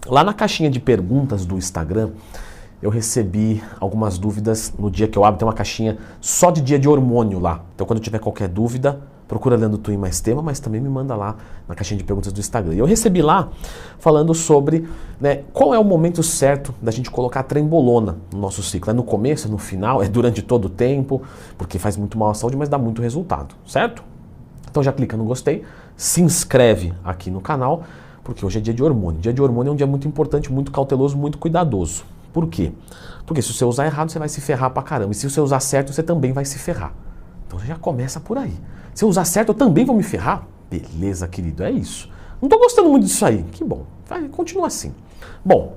Lá na caixinha de perguntas do Instagram, eu recebi algumas dúvidas no dia que eu abro. Tem uma caixinha só de dia de hormônio lá. Então quando tiver qualquer dúvida, procura Leandro Twin mais tema, mas também me manda lá na caixinha de perguntas do Instagram. E eu recebi lá falando sobre, né, qual é o momento certo da gente colocar a trembolona no nosso ciclo. É no começo, é no final, é durante todo o tempo, porque faz muito mal à saúde, mas dá muito resultado, certo? Então já clica no gostei, se inscreve aqui no canal, porque hoje é dia de hormônio. Dia de hormônio é um dia muito importante, muito cauteloso, muito cuidadoso. Por quê? Porque se você usar errado, você vai se ferrar pra caramba. E se você usar certo, você também vai se ferrar. Então já começa por aí. Se eu usar certo, eu também vou me ferrar? Beleza, querido, é isso. Não tô gostando muito disso aí. Que bom. Vai, continua assim. Bom,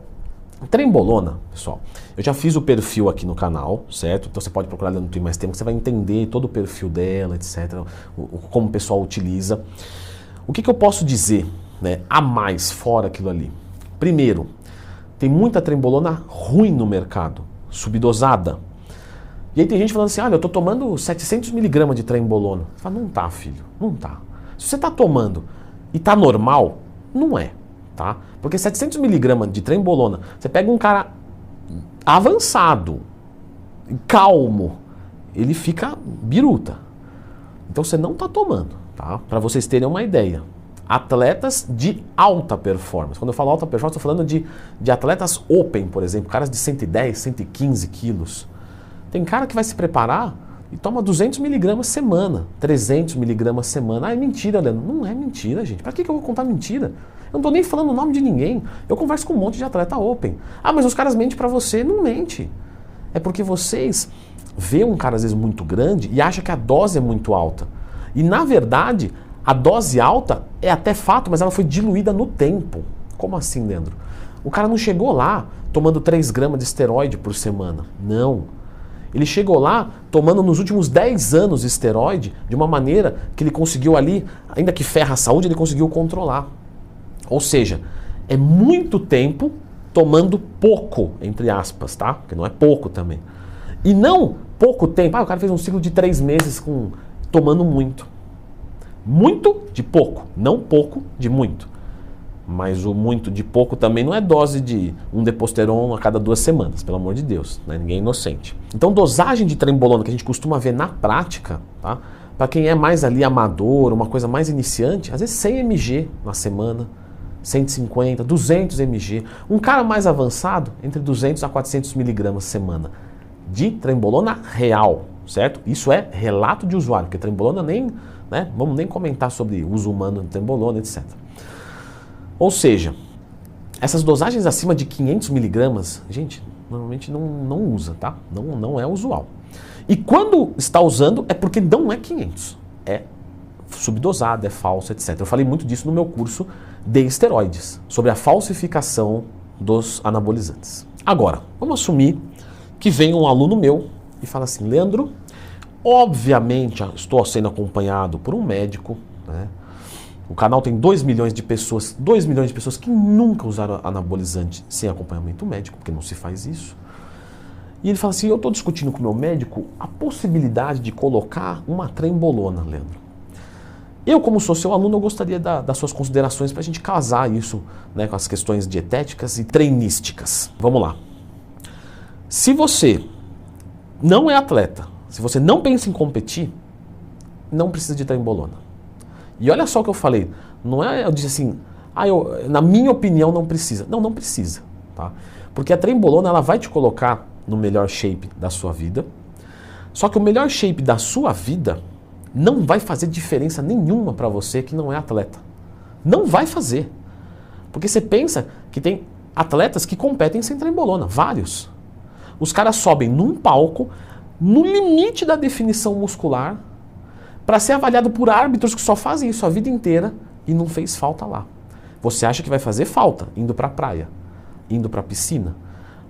trembolona, pessoal, eu já fiz o perfil aqui no canal, certo? Então você pode procurar Leandro Twin mais tempo, que você vai entender todo o perfil dela, etc. Como o pessoal utiliza. O que eu posso dizer, né, a mais fora aquilo ali? Primeiro, tem muita trembolona ruim no mercado, subdosada. E aí tem gente falando assim, olha, eu tô tomando 700 mg de trembolona. Você fala, não tá, filho, não tá. Se você tá tomando e tá normal, não é, tá? Porque 700 mg de trembolona, você pega um cara avançado, calmo, ele fica biruta. Então você não tá tomando, tá? Para vocês terem uma ideia. Atletas de alta performance. Quando eu falo alta performance, estou falando de atletas open, por exemplo, caras de 110, 115 quilos. Tem cara que vai se preparar e toma 200 mg semana, 300 mg semana. Ah, é mentira, Leandro. Não é mentira, gente. Para que eu vou contar mentira? Eu não estou nem falando o nome de ninguém. Eu converso com um monte de atleta open. Ah, mas os caras mentem para você. Não mente. É porque vocês vê um cara às vezes muito grande e acha que a dose é muito alta. E na verdade, a dose alta é até fato, mas ela foi diluída no tempo. Como assim, Leandro? O cara não chegou lá tomando 3 gramas de esteroide por semana. Não. Ele chegou lá tomando nos últimos 10 anos esteroide de uma maneira que ele conseguiu ali, ainda que ferra a saúde, ele conseguiu controlar. Ou seja, é muito tempo tomando pouco, entre aspas, tá? Porque não é pouco também. E não pouco tempo. Ah, o cara fez um ciclo de 3 meses tomando muito. Muito de pouco, não pouco de muito. Mas o muito de pouco também não é dose de um Deposteron a cada 2 semanas, pelo amor de Deus, né? Ninguém é inocente. Então dosagem de trembolona que a gente costuma ver na prática, tá? Para quem é mais ali amador, uma coisa mais iniciante, às vezes 100 mg na semana, 150, 200 mg. Um cara mais avançado, entre 200 a 400 mg semana de trembolona real, certo? Isso é relato de usuário, porque trembolona nem, né? Vamos nem comentar sobre uso humano de trembolona, etc. Ou seja, essas dosagens acima de 500 mg, gente, normalmente não usa, tá? Não é usual. E quando está usando é porque não é 500, é subdosado, é falso, etc. Eu falei muito disso no meu curso de esteroides, sobre a falsificação dos anabolizantes. Agora, vamos assumir que vem um aluno meu e fala assim, Leandro, obviamente estou sendo acompanhado por um médico, né? O canal tem 2 milhões de pessoas que nunca usaram anabolizante sem acompanhamento médico, porque não se faz isso. E ele fala assim, eu estou discutindo com o meu médico a possibilidade de colocar uma trembolona, Leandro. Eu, como sou seu aluno, eu gostaria das suas considerações para a gente casar isso, né, com as questões dietéticas e treinísticas. Vamos lá. Se você não é atleta, se você não pensa em competir, não precisa de trembolona. E olha só o que eu falei, não é, eu disse assim, na minha opinião não precisa. Não precisa, tá? Porque a trembolona ela vai te colocar no melhor shape da sua vida, só que o melhor shape da sua vida não vai fazer diferença nenhuma para você que não é atleta. Não vai fazer. Porque você pensa que tem atletas que competem sem trembolona, vários. Os caras sobem num palco, no limite da definição muscular, para ser avaliado por árbitros que só fazem isso a vida inteira e não fez falta lá. Você acha que vai fazer falta indo para a praia, indo para a piscina?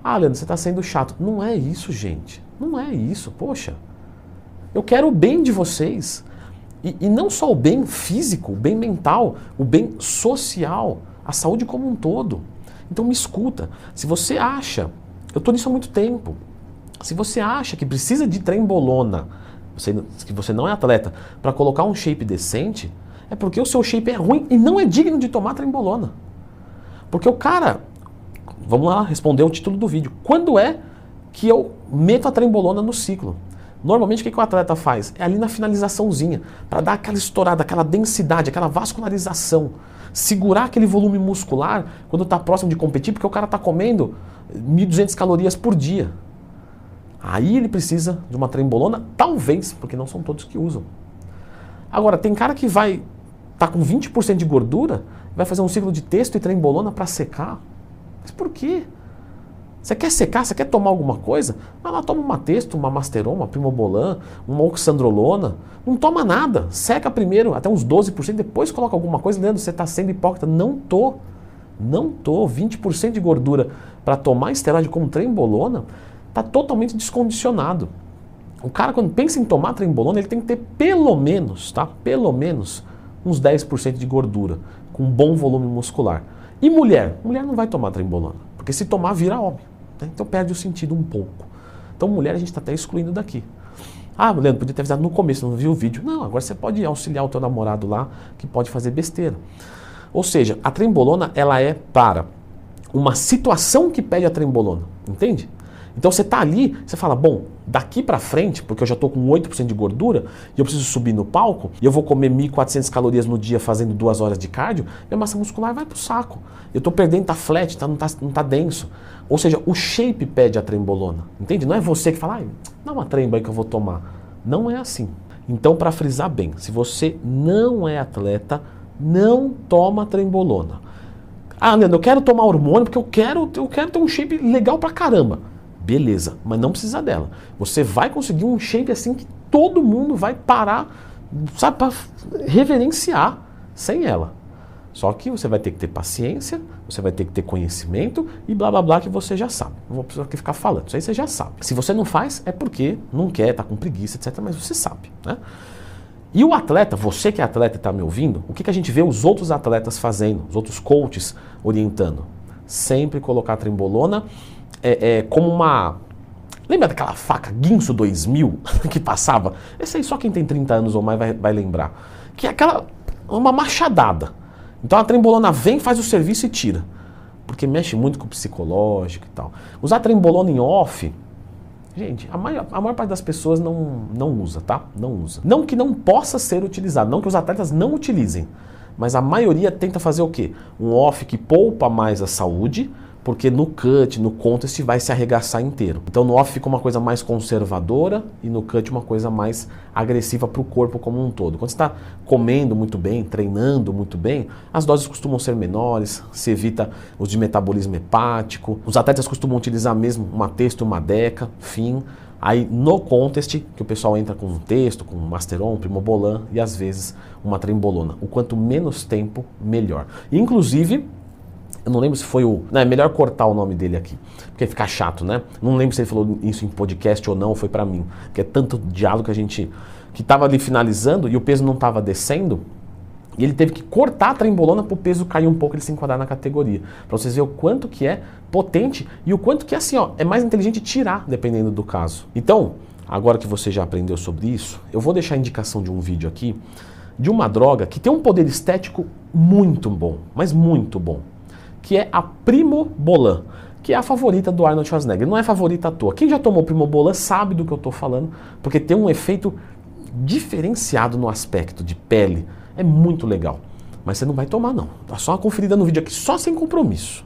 Ah, Leandro, você está sendo chato. Não é isso, gente. Não é isso, poxa. Eu quero o bem de vocês. E não só o bem físico, o bem mental, o bem social, a saúde como um todo. Então me escuta. Se você acha, eu estou nisso há muito tempo, se você acha que precisa de trembolona, que você não é atleta, para colocar um shape decente, é porque o seu shape é ruim e não é digno de tomar trembolona. Porque o cara vamos lá responder o título do vídeo. Quando é que eu meto a trembolona no ciclo? Normalmente o que o atleta faz? É ali na finalizaçãozinha, para dar aquela estourada, aquela densidade, aquela vascularização. Segurar aquele volume muscular quando está próximo de competir, porque o cara está comendo 1.200 calorias por dia. Aí ele precisa de uma trembolona, talvez, porque não são todos que usam. Agora, tem cara que vai estar com 20% de gordura, vai fazer um ciclo de testo e trembolona para secar. Mas por quê? Você quer secar, você quer tomar alguma coisa? Vai lá, toma uma testo, uma masteron, uma primobolan, uma oxandrolona. Não toma nada. Seca primeiro, até uns 12%, depois coloca alguma coisa. Leandro, você está sendo hipócrita. Não tô. 20% de gordura para tomar esteroide como trembolona está totalmente descondicionado. O cara, quando pensa em tomar trembolona, ele tem que ter pelo menos, tá? Pelo menos uns 10% de gordura, com um bom volume muscular. E mulher? Mulher não vai tomar trembolona, porque se tomar, vira homem. Né? Então perde o sentido um pouco. Então mulher a gente está até excluindo daqui. Ah, Leandro, podia ter avisado no começo, não viu o vídeo. Não, agora você pode auxiliar o teu namorado lá, que pode fazer besteira. Ou seja, a trembolona, ela é para uma situação que pede a trembolona, entende? Então você está ali, você fala, bom, daqui para frente, porque eu já estou com 8% de gordura e eu preciso subir no palco e eu vou comer 1.400 calorias no dia fazendo 2 horas de cardio, minha massa muscular vai pro saco. Eu estou perdendo, tá flat, não tá denso. Ou seja, o shape pede a trembolona, entende? Não é você que fala, dá uma tremba aí que eu vou tomar. Não é assim. Então, para frisar bem, se você não é atleta, não toma trembolona. Ah, Leandro, eu quero tomar hormônio porque eu quero ter um shape legal pra caramba. Beleza, mas não precisa dela. Você vai conseguir um shape assim que todo mundo vai parar, sabe, para reverenciar sem ela. Só que você vai ter que ter paciência, você vai ter que ter conhecimento e blá blá blá que você já sabe. Não vou precisar aqui ficar falando, isso aí você já sabe. Se você não faz, é porque não quer, tá com preguiça, etc. Mas você sabe, né? E o atleta, você que é atleta e está me ouvindo, o que a gente vê os outros atletas fazendo, os outros coaches orientando? Sempre colocar a trembolona como uma... Lembra daquela faca Guinso 2000 que passava? Esse aí só quem tem 30 anos ou mais vai lembrar. Que é uma machadada. Então a trembolona vem, faz o serviço e tira. Porque mexe muito com o psicológico e tal. Usar trembolona em off... Gente, a maior parte das pessoas não usa, tá? Não usa. Não que não possa ser utilizado, não que os atletas não utilizem. Mas a maioria tenta fazer o quê? Um off que poupa mais a saúde, porque no cut, no contest vai se arregaçar inteiro. Então no off fica uma coisa mais conservadora e no cut uma coisa mais agressiva para o corpo como um todo. Quando você está comendo muito bem, treinando muito bem, as doses costumam ser menores, se evita os de metabolismo hepático. Os atletas costumam utilizar mesmo uma testo, uma deca, fim. Aí no contest, que o pessoal entra com um testo, com um masteron, primobolan e às vezes uma trembolona. O quanto menos tempo, melhor. Inclusive, eu não lembro se foi o... Não, é melhor cortar o nome dele aqui, porque fica chato, né? Não lembro se ele falou isso em podcast ou não, foi pra mim. Porque é tanto diálogo que a gente... Que tava ali finalizando e o peso não tava descendo, e ele teve que cortar a trembolona pro peso cair um pouco e ele se enquadrar na categoria. Pra vocês verem o quanto que é potente e o quanto que, assim, ó, é mais inteligente tirar, dependendo do caso. Então, agora que você já aprendeu sobre isso, eu vou deixar a indicação de um vídeo aqui de uma droga que tem um poder estético muito bom, mas muito bom, que é a Primobolan, que é a favorita do Arnold Schwarzenegger. Não é favorita à toa. Quem já tomou Primobolan sabe do que eu estou falando, porque tem um efeito diferenciado no aspecto de pele. É muito legal. Mas você não vai tomar, não. Dá só uma conferida no vídeo aqui, só sem compromisso.